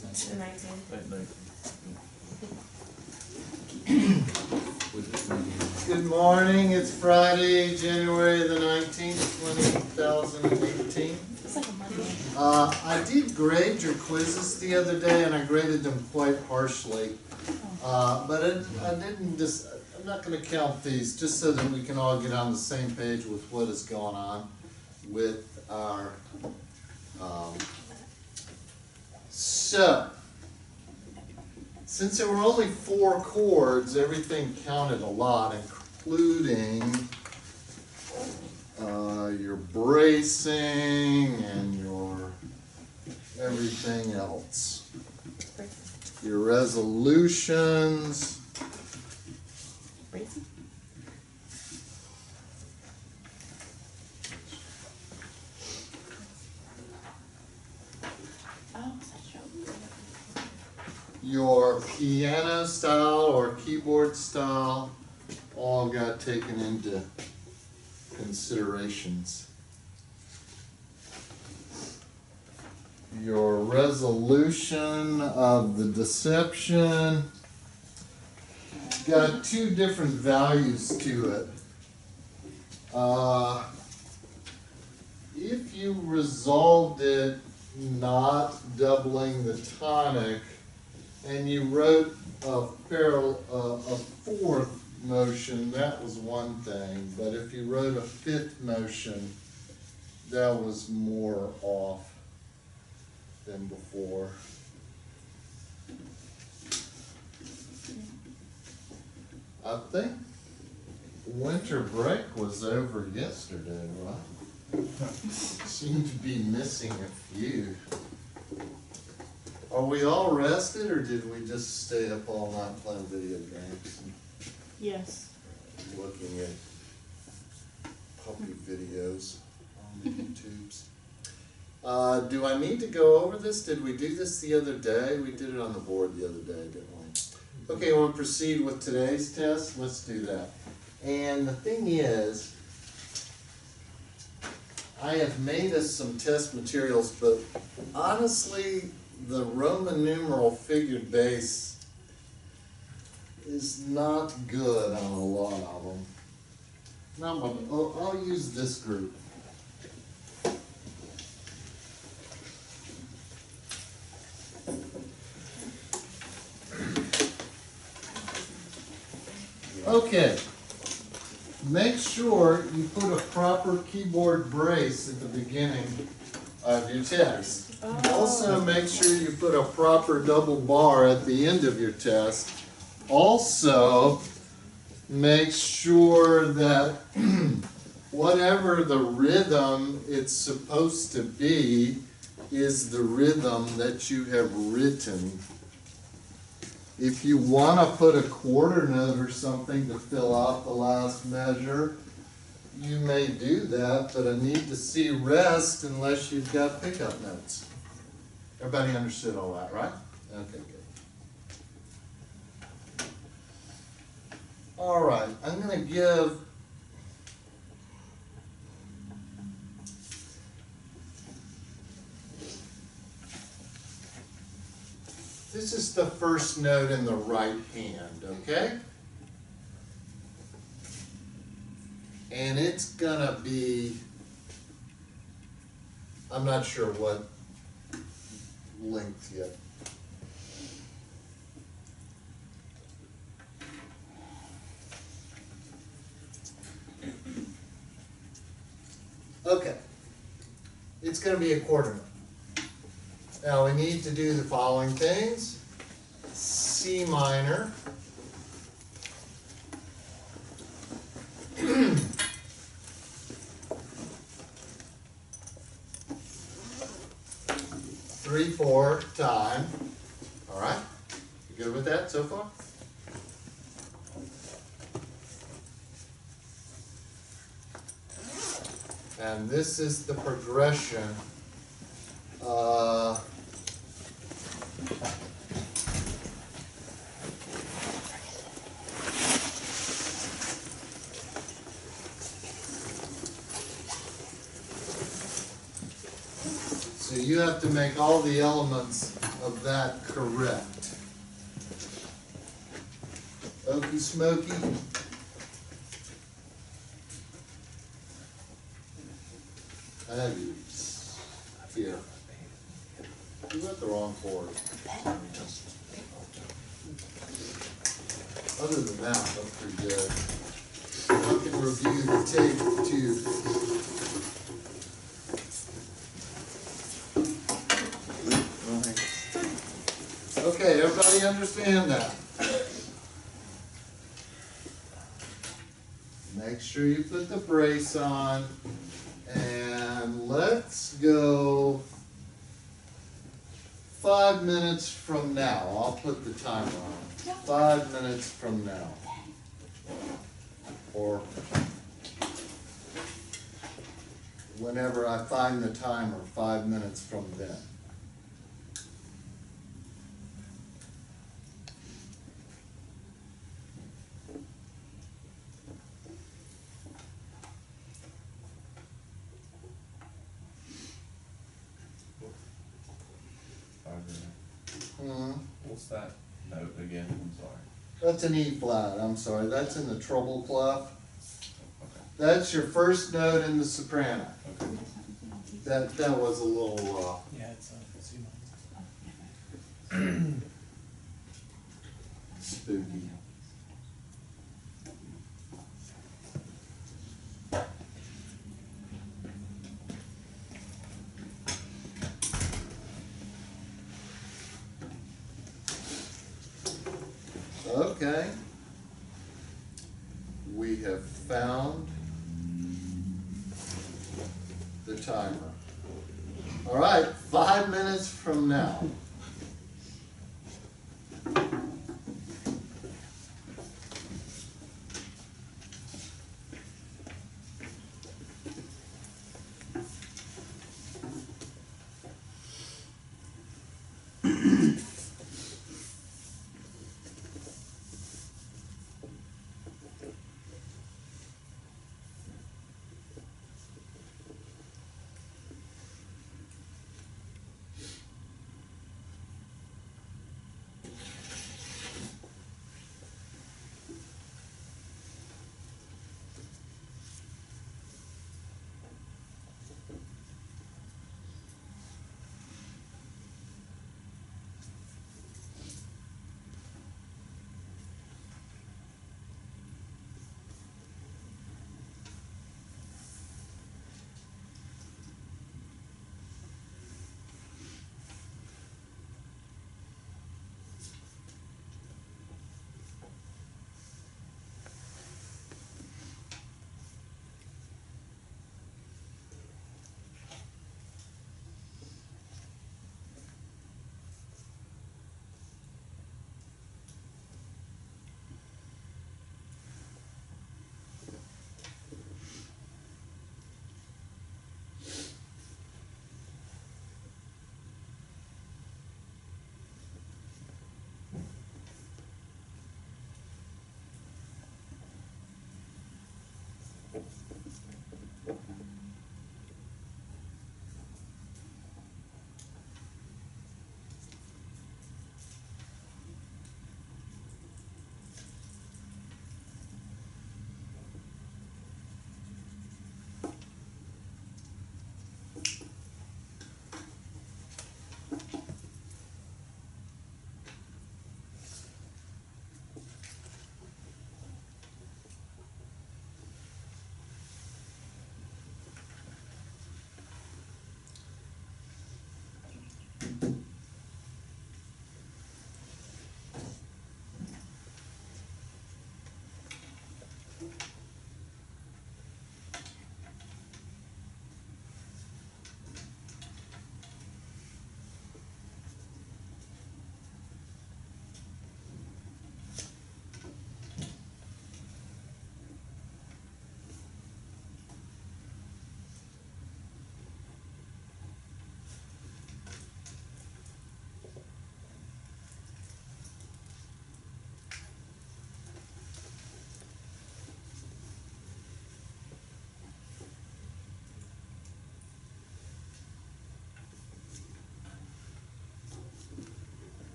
The 19th. Good morning, it's Friday, January the 19th, 2018. It's like a Monday. I did grade your quizzes the other day and I graded them quite harshly. But I'm not going to count these, just so that we can all get on the same page with what is going on with our, since there were only 4 chords, everything counted a lot, including your bracing and your everything else. Your resolutions. Bracing? Oh, such a Your piano style or keyboard style all got taken into considerations. Your resolution of the deception got 2 different values to it. If you resolved it not doubling the tonic, and you wrote a 4th motion, that was one thing. But if you wrote a 5th motion, that was more off than before. I think winter break was over yesterday, right? Seemed to be missing a few. Are we all rested, or did we just stay up all night playing video games and Yes. looking at puppy videos on the YouTubes? Do I need to go over this? Did we do this the other day? We did it on the board the other day, didn't we? Okay, we'll proceed with today's test. Let's do that. And the thing is, I have made us some test materials, but honestly, the Roman numeral figured base is not good on a lot of them. I'll use this group. Okay, make sure you put a proper keyboard brace at the beginning of your test. Also, make sure you put a proper double bar at the end of your test. Also, make sure that whatever the rhythm it's supposed to be is the rhythm that you have written. If you want to put a quarter note or something to fill out the last measure, you may do that, but I need to see rest unless you've got pickup notes. Everybody understood all that, right? Okay, good. All right, I'm going to give this is the first note in the right hand, okay? And it's gonna be, I'm not sure what length yet. Okay, it's gonna be a quarter note. Now we need to do the following things. C minor. Three, 4 time. All right, you good with that so far? And this is the progression. So you have to make all the elements of that correct. Okey smoky. Fabulous. Here. You got the wrong cord. Other than that, that's pretty good. I can review the tape too. Okay, everybody understand that? Make sure you put the brace on, and let's go 5 minutes from now. I'll put the timer on. 5 minutes from now. Or whenever I find the timer, 5 minutes from then. What's that note again? I'm sorry. That's an E flat, I'm sorry, that's in the treble clef. Okay. That's your first note in the soprano. Okay. That was a little, Yeah, it's a C minor. spooky. Okay. We have found the timer. All right, 5 minutes from now.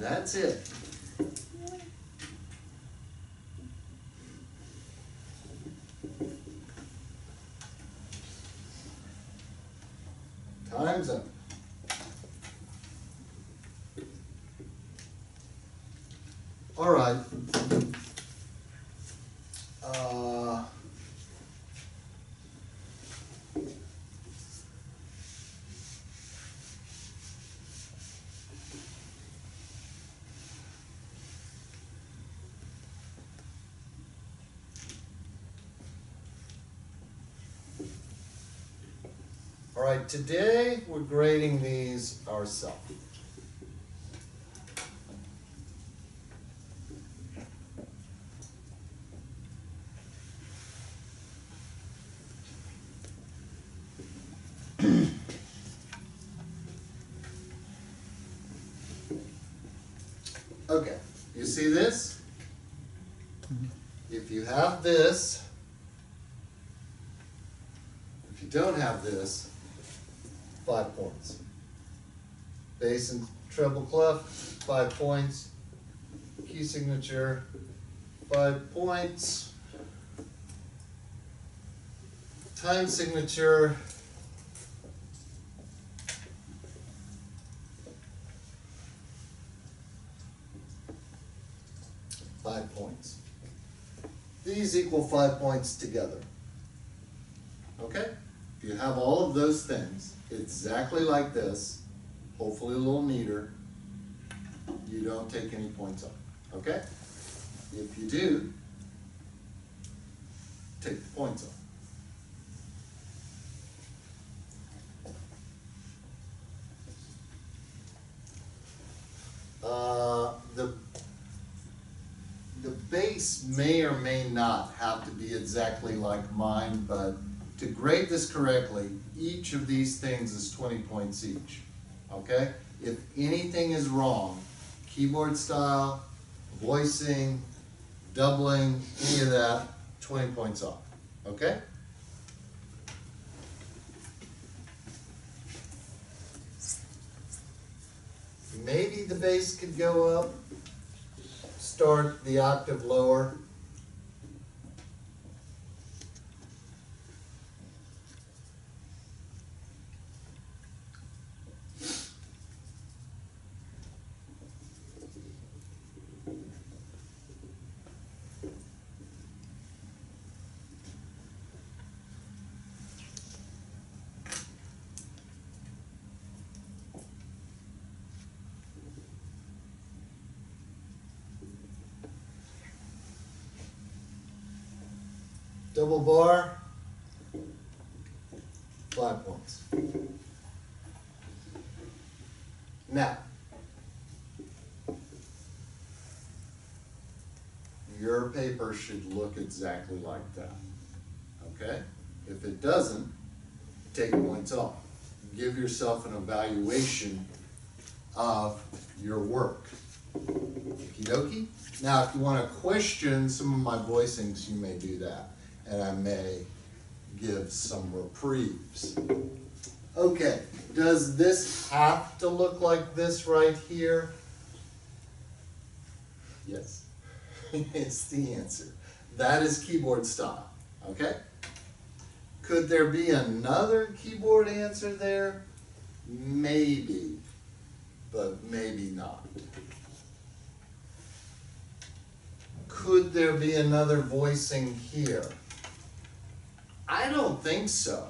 That's it. Time's up. All right. All right, today we're grading these ourselves. Okay, you see this? If you have this, if you don't have this, 5 points. Bass and treble clef, 5 points. Key signature, 5 points. Time signature, five points. These equal 5 points together. Okay? If you have all of those things exactly like this, hopefully a little neater, you don't take any points off. Okay? If you do, take the points off. The base may or may not have to be exactly like mine, but to grade this correctly, each of these things is 20 points each, okay? If anything is wrong, keyboard style, voicing, doubling, any of that, 20 points off, okay? Maybe the bass could go up, start the octave lower. Double bar, 5 points. Now, your paper should look exactly like that, okay? If it doesn't, take points off. Give yourself an evaluation of your work. Okie dokie? Now, if you want to question some of my voicings, you may do that. And I may give some reprieves. Okay, does this have to look like this right here? Yes, it's the answer. That is keyboard style, okay? Could there be another keyboard answer there? Maybe, but maybe not. Could there be another voicing here? I don't think so.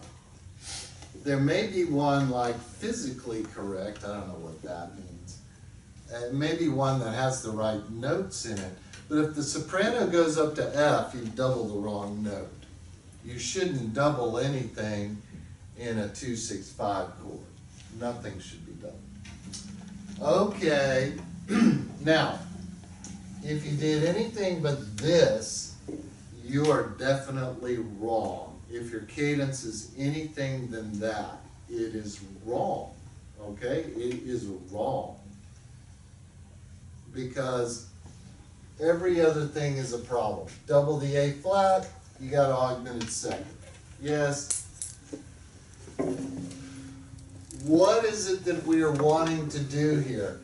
There may be one like physically correct, I don't know what that means. Maybe one that has the right notes in it, but if the soprano goes up to F, you double the wrong note. You shouldn't double anything in a 2-6-5 chord. Nothing should be doubled. Okay, now, if you did anything but this, you are definitely wrong. If your cadence is anything than that, it is wrong, okay? It is wrong. Because every other thing is a problem. Double the A flat, you got augmented second. Yes. What is it that we are wanting to do here?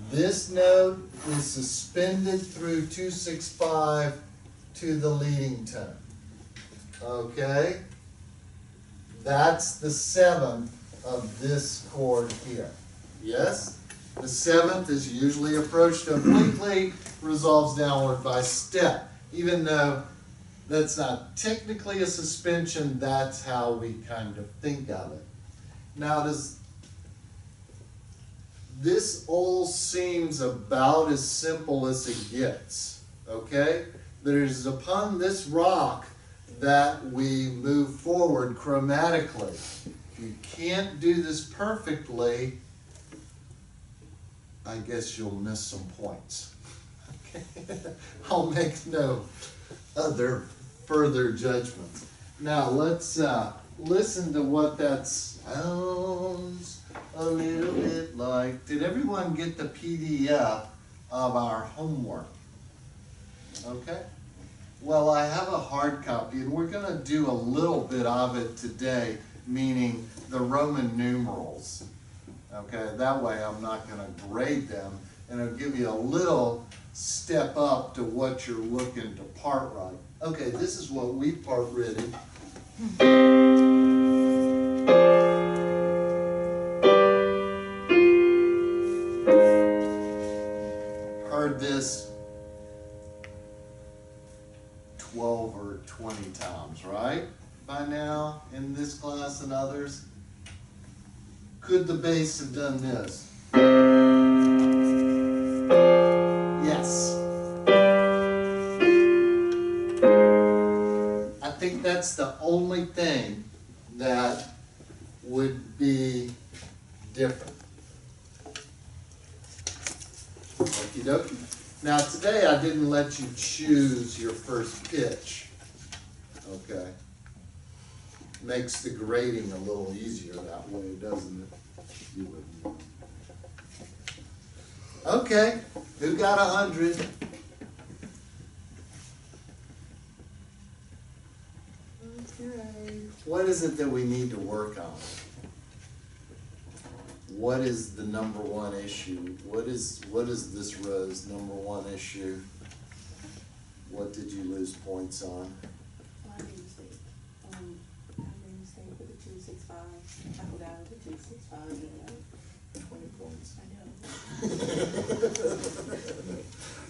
This note is suspended through 265 to the leading tone. Okay? That's the seventh of this chord here. Yes? The seventh is usually approached obliquely, resolves downward by step. Even though that's not technically a suspension, that's how we kind of think of it. Now, this all seems about as simple as it gets, okay? But it is upon this rock that we move forward chromatically. If you can't do this perfectly, I guess you'll miss some points. Okay? I'll make no other further judgments. Now let's listen to what that sounds a little bit like. Did everyone get the PDF of our homework? Okay. Well, I have a hard copy, and we're going to do a little bit of it today, meaning the Roman numerals. Okay, that way I'm not going to grade them, and it'll give you a little step up to what you're looking to part right. Okay, this is what we part ready. Heard this 12 or 20 times, right? By now, in this class and others. Could the bass have done this? Yes. I think that's the only thing that would be different. Okie dokie. Now today I didn't let you choose your first pitch. Okay. Makes the grading a little easier that way, doesn't it? You wouldn't. Okay, who got 100? Okay. What is it that we need to work on? What is the number one issue? What is this row's number one issue? What did you lose points on? I made a mistake. I made a mistake with the 265. I go down to 265 and 20 points. I know.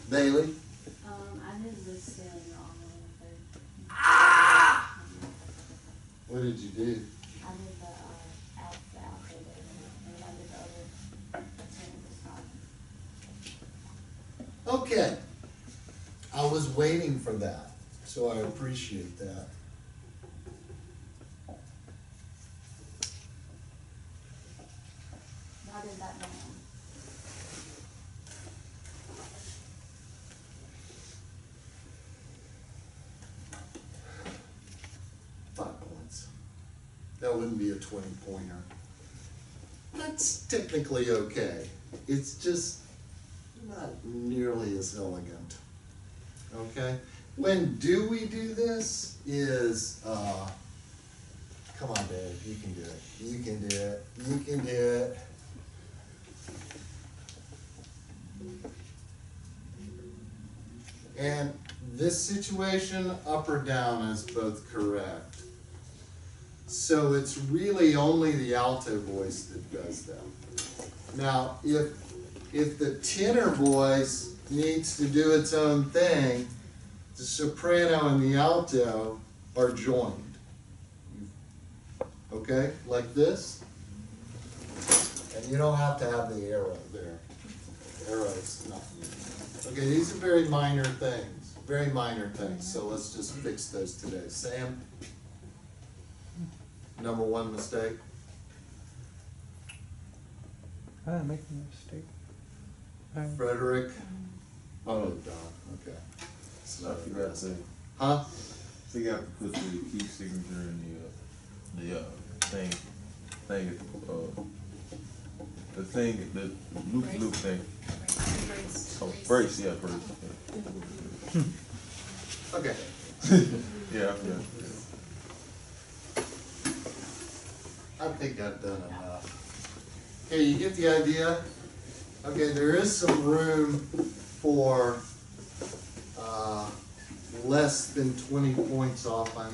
Bailey? I did the sailing wrong a little bit. What did you do? I did the alpha there, and I did the other sailing this time. Okay. I was waiting for that, so I appreciate that. I did that wrong. That wouldn't be a 20-pointer. That's technically okay. It's just not nearly as elegant. Okay? When do we do this is, come on, Dave, you can do it. You can do it. You can do it. And this situation, up or down, is both correct. So it's really only the alto voice that does them. Now, if the tenor voice needs to do its own thing, the soprano and the alto are joined. Okay, like this. And you don't have to have the arrow there. The arrow's not needed. Okay, these are very minor things. Very minor things. So let's just fix those today. Sam? Number one mistake? I didn't make a mistake. Frederick? Oh, Don, okay. I forgot to say, Huh? so you have to put the key signature in the thing, the loop thing. Oh, brace, yeah, brace. Okay. Yeah, I forgot. I think I've done enough. Okay, you get the idea? Okay, there is some room for less than 20 points off on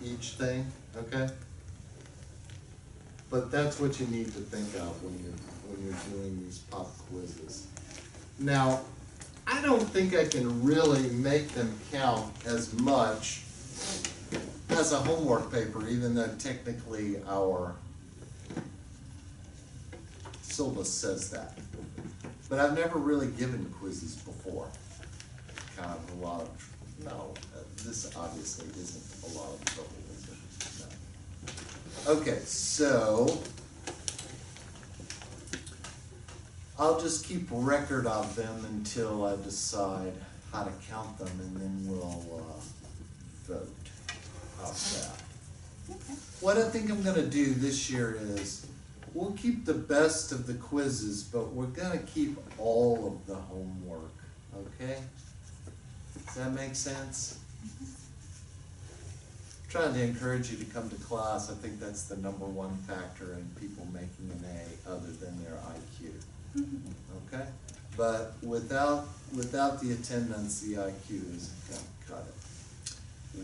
each thing, okay? But that's what you need to think of when you're doing these pop quizzes. Now, I don't think I can really make them count as much as a homework paper, even though technically our syllabus says that. But I've never really given quizzes before. Kind of a lot of, no, this obviously isn't a lot of trouble, is it? No. Okay, so I'll just keep record of them until I decide how to count them, and then we'll vote. How's that? What I think I'm gonna do this year is, we'll keep the best of the quizzes, but we're gonna keep all of the homework, okay? Does that make sense? Trying to encourage you to come to class. I think that's the #1 factor in people making an A other than their IQ. Okay? But without the attendance, the IQ isn't gonna cut it.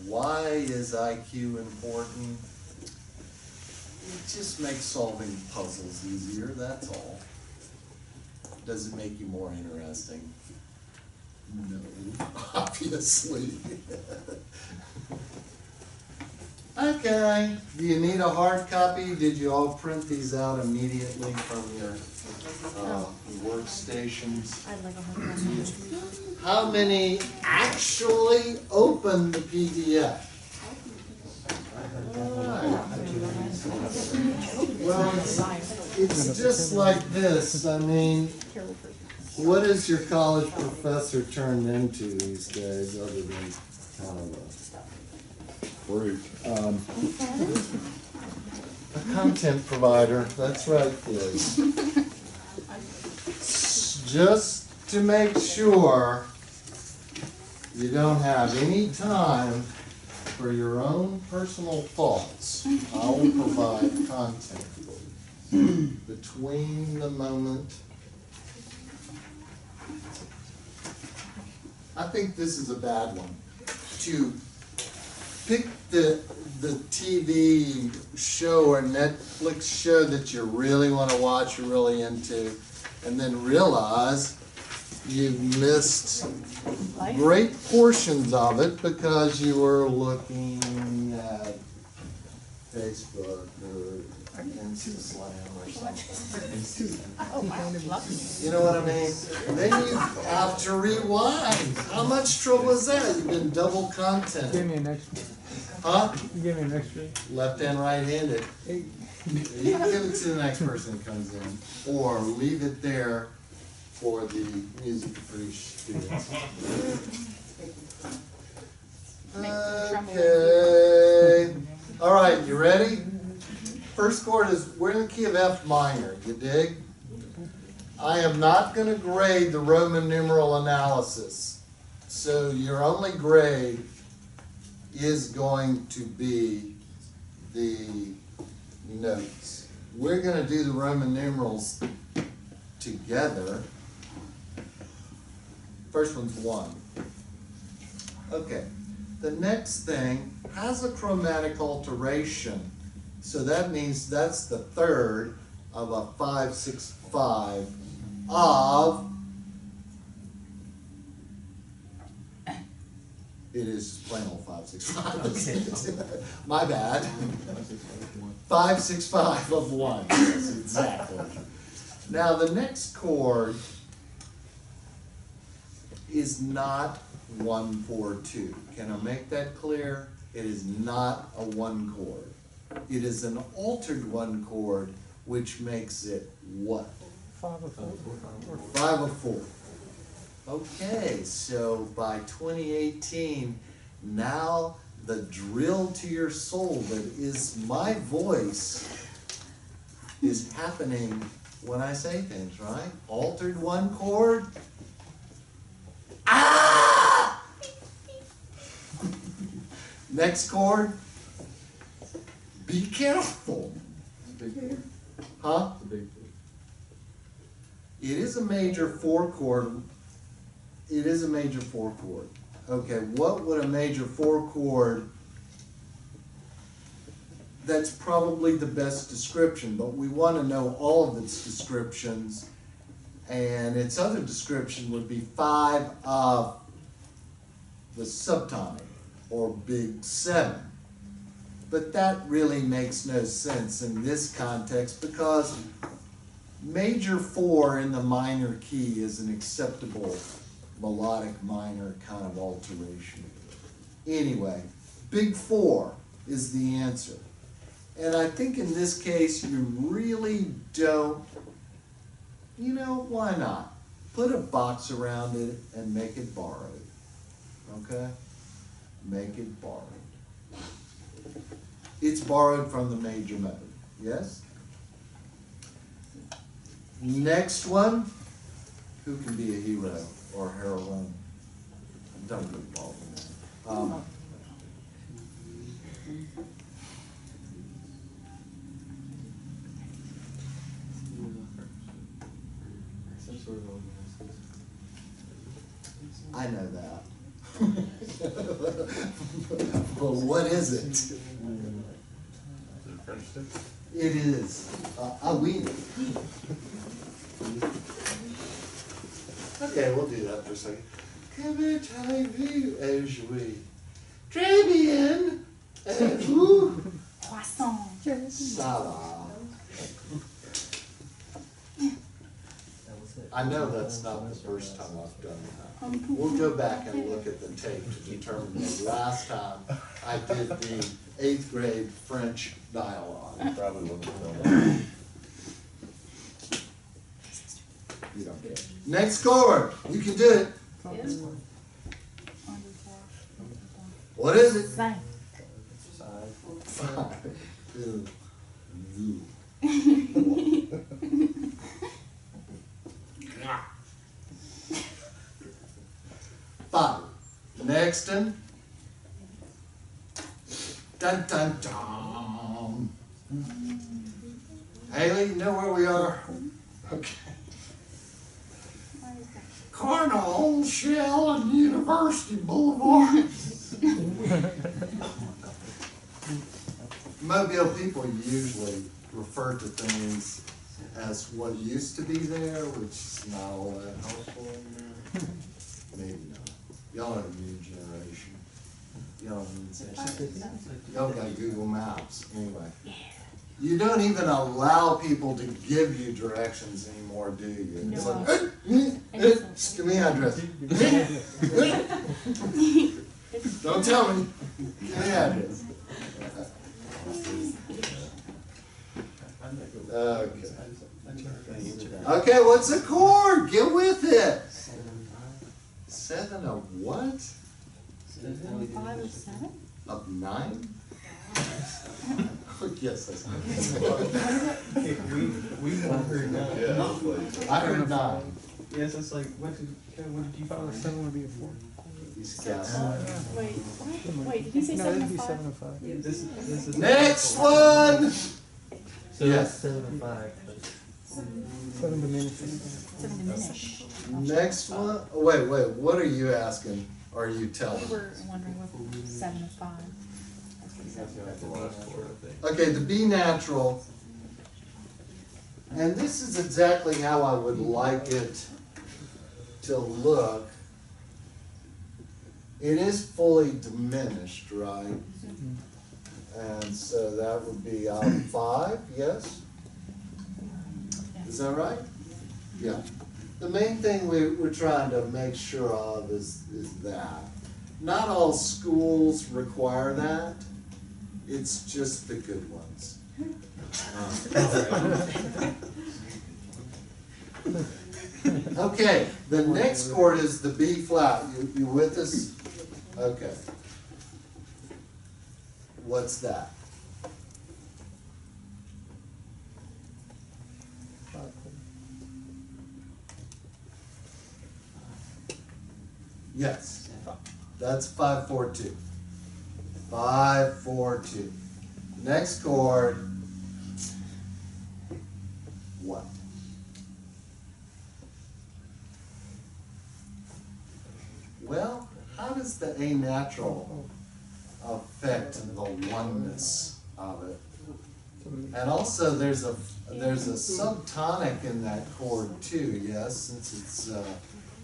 Why is IQ important? It just makes solving puzzles easier, that's all. Does it make you more interesting? No, obviously. Okay, do you need a hard copy? Did you all print these out immediately from your workstations? I'd like a hard copy. How many actually opened the PDF? Well, it's just like this. I mean, what is your college professor turned into these days other than kind of a Fruit. a content provider? That's right, kids. Just to make sure you don't have any time for your own personal thoughts, I will provide content between the moment. I think this is a bad one. To pick the TV show or Netflix show that you really want to watch, you're really into, and then realize you've missed great portions of it because you were looking at Facebook or Instagram or something. You know what I mean? Then you have to rewind. How much trouble is that? You've been double content. Give me an extra. Huh? You give me an extra. Left and right-handed. You can give it to the next person that comes in, or leave it there for the music-free students. Okay. All right, you ready? First chord is, we're in the key of F minor, you dig? I am not going to grade the Roman numeral analysis. So your only grade is going to be the notes. We're going to do the Roman numerals together. First one's 1. Okay. The next thing has a chromatic alteration. So that means that's the third of a 5, 6, 5 of, it is plain old 5, 6, 5. My bad. 5, 6, 5 of 1. Yes, exactly. Now the next chord is not 1, 4, 2. Can I make that clear? It is not a 1 chord. It is an altered 1 chord, which makes it what? 5 of 4. 5 of 4. Okay, so by 2018, now the drill to your soul that is my voice is happening when I say things, right? Altered 1 chord. Ah! Next chord. Be careful. Huh? It is a major 4 chord. It is a major 4 chord. Okay, what would a major 4 chord? That's probably the best description, but we want to know all of its descriptions, and its other description would be 5 of the subtonic, or big 7. But that really makes no sense in this context because major 4 in the minor key is an acceptable melodic minor kind of alteration. Anyway, big 4 is the answer. And I think in this case you really don't, you know, why not? Put a box around it and make it borrowed. Okay? Make it borrowed. It's borrowed from the major mode. Yes? Next one. Who can be a hero or heroine? Don't get involved in that. I know that. But what is it? Is it French stick? It is. Oui. Okay, we'll do that for a second. Comment avez-vous joué? Très bien. Et vous? Croissant. Ça va. I know that's not the first time I've done that. We'll go back and look at the tape to determine the last time I did the 8th grade French dialogue. Probably wasn't. You don't care. Next chord. You can do it. What is it? Cinq. 5. Ew. Ew. 5. Next one. Dun dun dun. Haley, you know where we are? Okay. Cornell, Shell, and University Boulevard. Mobile people usually refer to things as what used to be there, which is not all that helpful anymore. Maybe not. Y'all are a new generation. Y'all got Google Maps anyway. You don't even allow people to give you directions anymore, do you? It's No. like, give me address. Don't tell me. Give me address. Okay. Okay, what's the chord? Get with it. 7 of what? 5 or 7? Of 9? Yes, that's We heard nine. Yeah. I heard 9. Yes, it's like, what did you find? 7 would be a 4. He's guessing. Wait, what? Wait, did he say No, 7 it'd be to 5? 7 and 5. This is. Next one. So Yes. that's 7 and 5. 7 diminishes. 7 diminish. Next one. Wait. What are you asking? Or are you telling? We were wondering what 7 and 5. That's the last chord, I think. Okay, the B natural. And this is exactly how I would like it to look. It is fully diminished, right? And so that would be 5, yes? Is that right? Yeah. The main thing we're trying to make sure of is that. Not all schools require that. It's just the good ones. Okay, the next chord is the B flat. You with us? Okay. What's that? Yes. That's 5-4-2. 5-4-2. Next chord. What? Well, how does the A natural affect the oneness of it? And also, there's a subtonic in that chord too, yes, since it's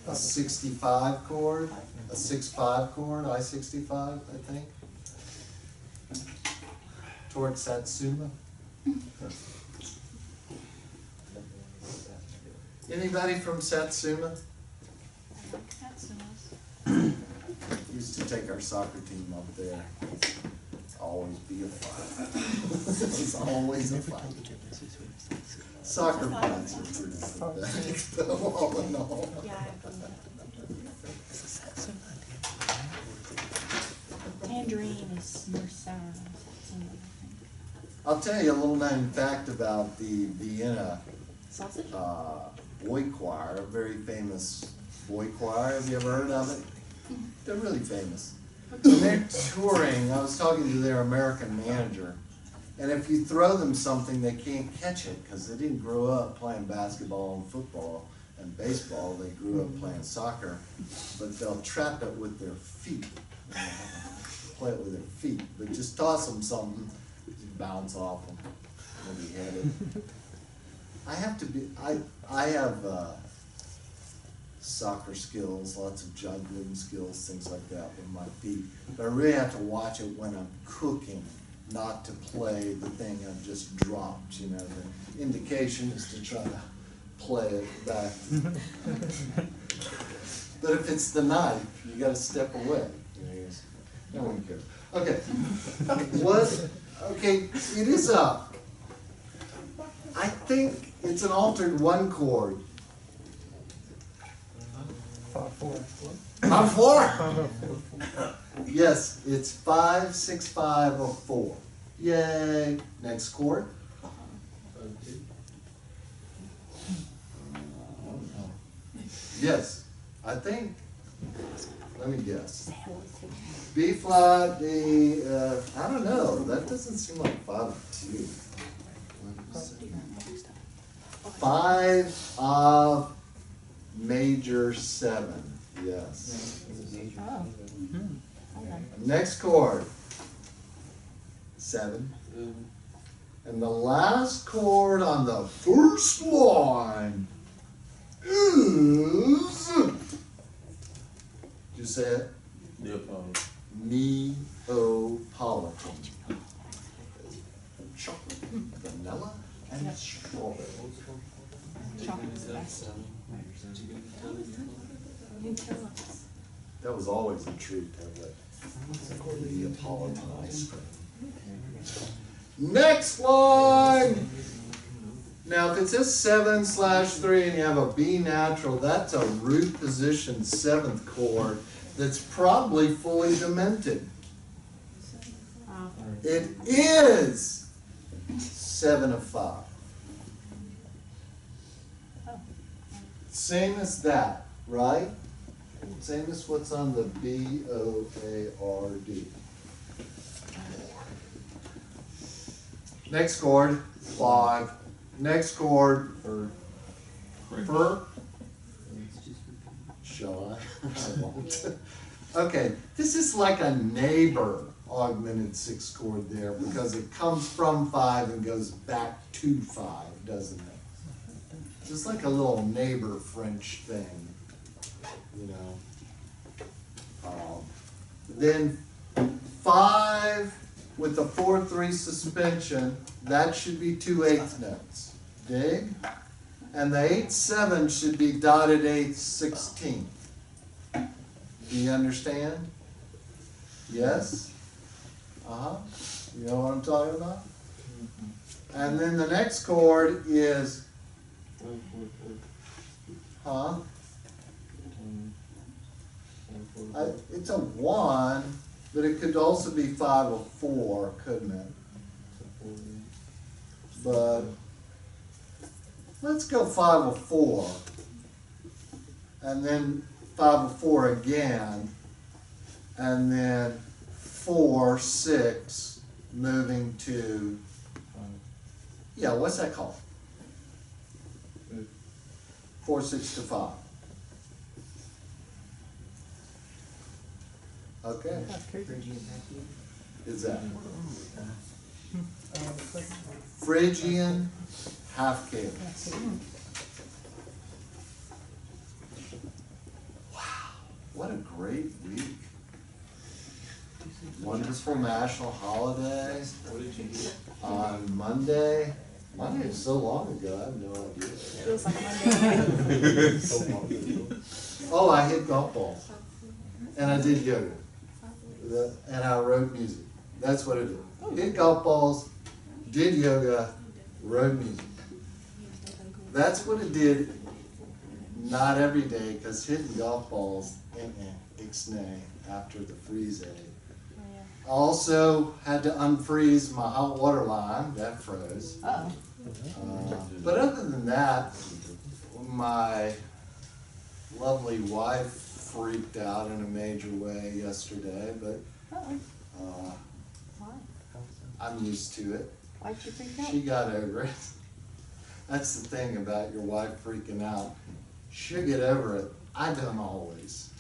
a 65 chord, a 6/5 chord, I-65, I think, towards Satsuma. Anybody from Satsuma? Used to take our soccer team up there. Always be a fight. It's always a fight. Soccer points are pretty pathetic, though, all in all. Tangerine is more sour than satsuma, I think. I'll tell you a little known fact about the Vienna Sausage? boy choir, a very famous boy choir. Have you ever heard of it? They're really famous. When they're touring, I was talking to their American manager, and if you throw them something, they can't catch it because they didn't grow up playing basketball and football and baseball. They grew up playing soccer, but they'll trap it with their feet. Play it with their feet, but just toss them something, just bounce off them. They'll be headed. I have soccer skills, lots of juggling skills, things like that with my feet. But I really have to watch it when I'm cooking, not to play the thing I've just dropped, you know. The indication is to try to play it back. But if it's the knife, you gotta step away. You know, no one cares. Okay. Okay, it is I think it's an altered one chord. 5/4. 5/4? Yes, it's 5/6/5/4. Yay. Next chord. Yes, I think. Let me guess. B flat, D, I don't know. That doesn't seem like 5/2. 5 of major 7. Yes. Oh. Hold on. Next chord. 7. And the last chord on the first line is. Did you say it? Neapolitan. Chocolate, vanilla, and strawberry. Chocolate's the best. You tell us. That was always a treat, that Neapolitan ice cream. Next line! Now, if it says 7/3 and you have a B natural, that's a root position 7th chord that's probably fully demented. Wow. It is 7 of 5. Oh. Same as that, right? Same as what's on the B-O-A-R-D. Next chord, 5. Next chord, fur. Shall I? I won't. Okay, this is like a neighbor augmented 6th chord there because it comes from 5 and goes back to 5, doesn't it? Just like a little neighbor French thing, you know. Then 5 with the 4/3 suspension, that should be 2/8 notes. Dig? And the 8/7 should be dotted 8/16. Do you understand? Yes? You know what I'm talking about? And then the next chord is, it's a 1, but it could also be 5/4, couldn't it? But let's go 5/4, and then 5/4 again, and then 4/6, moving to, yeah, what's that called? 4/6 to 5. Okay, is that Phrygian half cadence? Wow, what a great week. Wonderful national holiday What did you get? on Monday. Monday is so long ago, I have no idea. Feels like Monday. Oh, I hit golf balls. And I did yoga. And I wrote music. That's what I did. Hit golf balls, did yoga, wrote music. That's what it did. Not every day, because hitting golf balls, ixnay, after the freeze aid. Also had to unfreeze my hot water line, that froze. Oh. But other than that, my lovely wife freaked out in a major way yesterday, but Why? I'm used to it. Why'd you freak out? She got over it. That's the thing about your wife freaking out. She'll get over it. I don't always.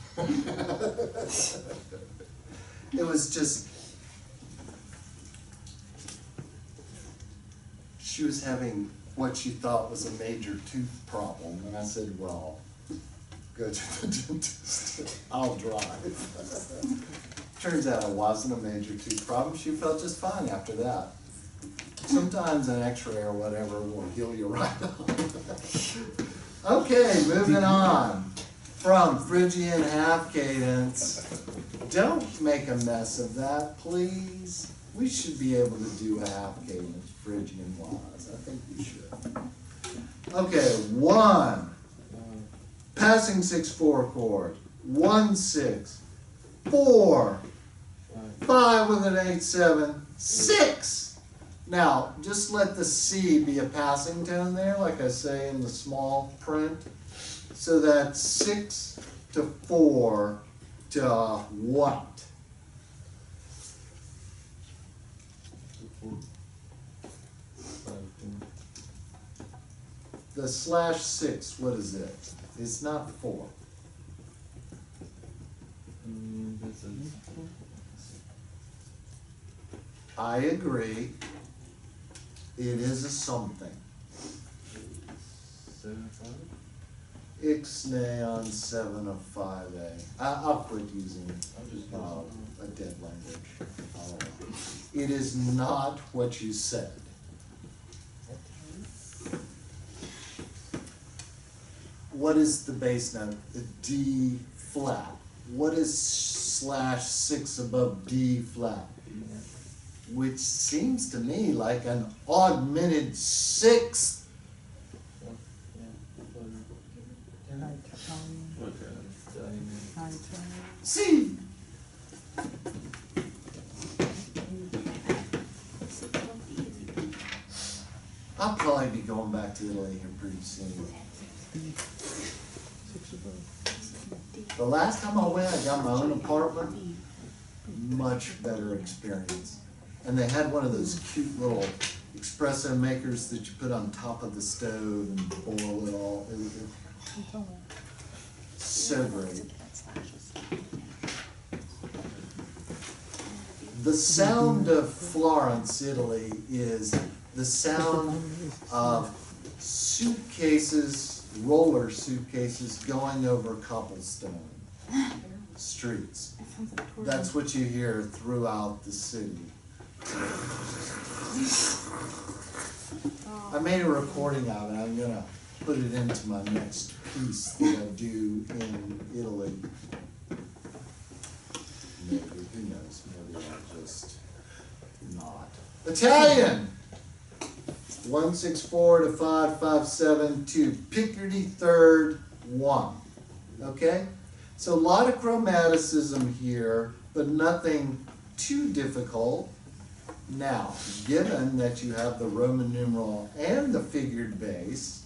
It was just, she was having what she thought was a major tooth problem, and I said, well, go to the dentist. I'll drive. Turns out it wasn't a major tooth problem. She felt just fine after that. Sometimes an x-ray or whatever will heal you right up. Okay, moving on from Phrygian half cadence. Don't make a mess of that, please. We should be able to do a half cadence Phrygian wise. I think we should. Okay, 1. Passing 6/4 chord. 1 6. 4. 5 with an 8/7. 6. Now, just let the C be a passing tone there, like I say in the small print. So that's 6 to 4 to what? The /6, what is it? It's not 4. I agree. It is a something. Ixnay on 7 of 5A. I'll quit using a dead language. It is not what you said. What is the bass note? The D flat. What is /6 above D flat? Which seems to me like an augmented 6th. C. I'll probably be going back to Italy here pretty soon. The last time I went, I got my own apartment. Much better experience. And they had one of those cute little espresso makers that you put on top of the stove and boil it all. It was so great. The sound of Florence, Italy, is the sound of suitcases, roller suitcases going over cobblestone streets. That's what you hear throughout the city. I made a recording of it. I'm gonna put it into my next piece that I do in Italy. Maybe, who knows, maybe I'll just not. Italian! 164 to 557 to Picardy 3rd 1. Okay? So a lot of chromaticism here, but nothing too difficult. Now, given that you have the Roman numeral and the figured bass,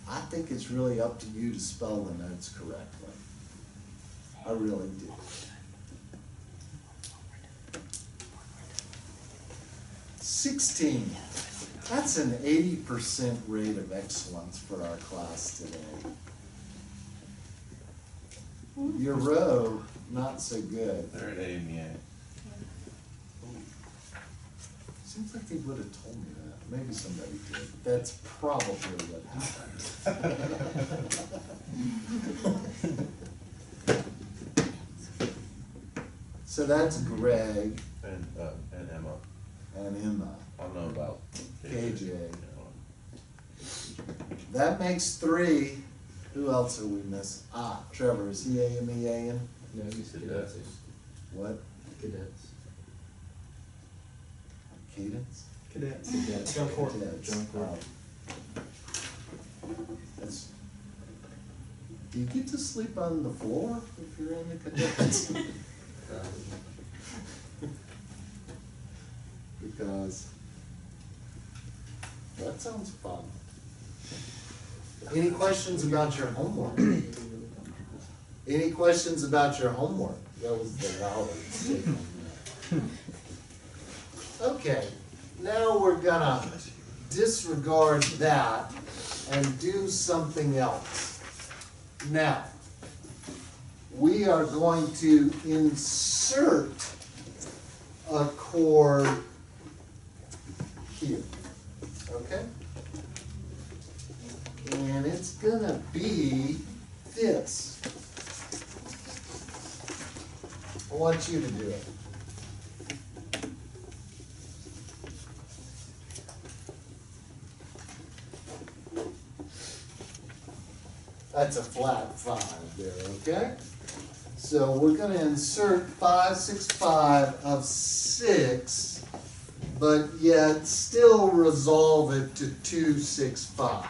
I think it's really up to you to spell the notes correctly. I really do. /16. That's an 80% rate of excellence for our class today. Your row not so good. They're at A and the A. Seems like they would have told me that. Maybe somebody did. That's probably what happened. So that's Greg And Emma. and Emma. I don't know about KJ. Yeah. That makes 3. Who else are we missing? Trevor, is he AMEA-ing? No, you said Cadets. What? Cadets. Cadence? Cadets. Cadets. Jump court. Cadets. Jump court. That's, do you get to sleep on the floor if you're in the cadets? Because that sounds fun. Any questions about your homework? Any questions about your homework? That was the louder statement. Okay, now we're gonna disregard that and do something else. Now, we are going to insert a chord here, okay? And it's gonna be this. I want you to do it. That's a flat 5 there, okay? So we're gonna insert 5, 6, 5 of 6, but yet still resolve it to 2, 6, 5.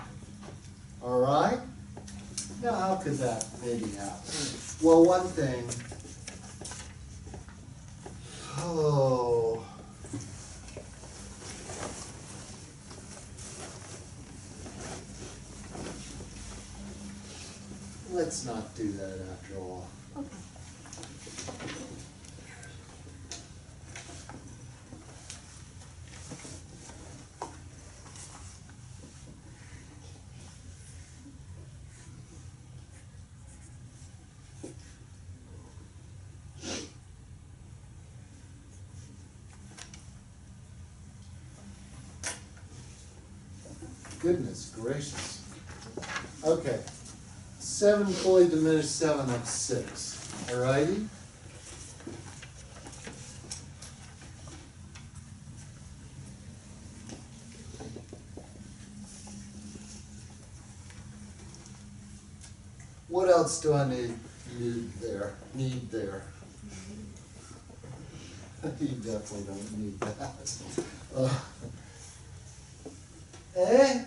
All right? Now how could that maybe happen? Well, one thing, let's not do that after all. Goodness gracious. Okay. 7 fully diminished 7 of 6. Alrighty? What else do I need there? You definitely don't need that. Eh?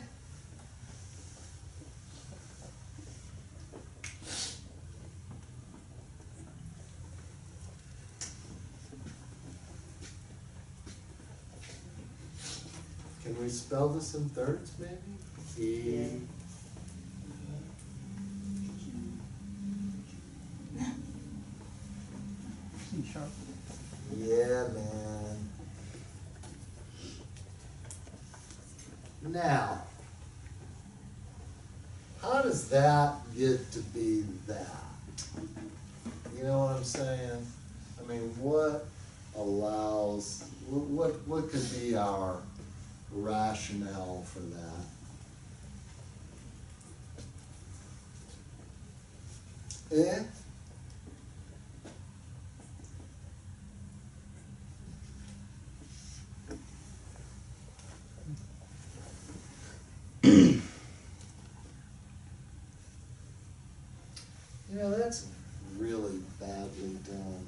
Can we spell this in thirds, maybe? E. Sharp. Yeah, man. Now, how does that get to be that? You know what I'm saying? I mean, what allows, what could be our rationale for that? Eh? You know, that's really badly done.